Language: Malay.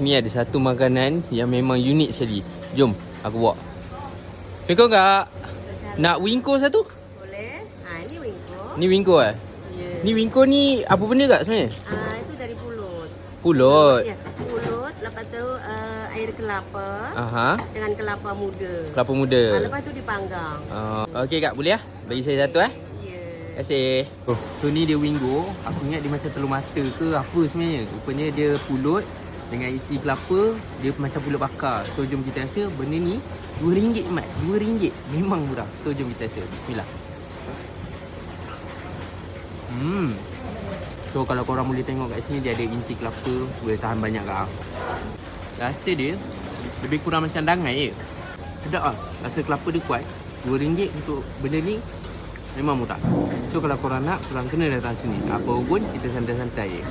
sini ada satu makanan yang memang unik sekali. Jom, aku bawa. Wingko kak? Nak wingko satu? Boleh. Ini wingko. Ni wingko eh? Ya. Ni wingko ni apa benda kak sebenarnya? Itu dari pulut. Pulut. Ya, pulut. Lepas tu air kelapa. Aha. Dengan kelapa muda. Kelapa muda. Lepas tu dipanggang. Okey kak, boleh ah? Bagi saya satu eh? Ya. Terima kasih. So ni dia wingko. Aku ingat dia macam telur mata ke apa sebenarnya. Rupanya dia pulut dengan isi kelapa. Dia macam pulut bakar. So jom kita rasa. Benda ni RM2 Mat. RM2. Memang murah. So jom kita rasa. Bismillah. So kalau korang boleh tengok kat sini, dia ada inti kelapa. Boleh tahan banyak kat. Rasa dia lebih kurang macam dangai je. Sedap lah. Rasa kelapa dia kuat. RM2 untuk benda ni memang murah. So kalau korang nak, korang kena datang sini. Apa pun kita santai-santai je.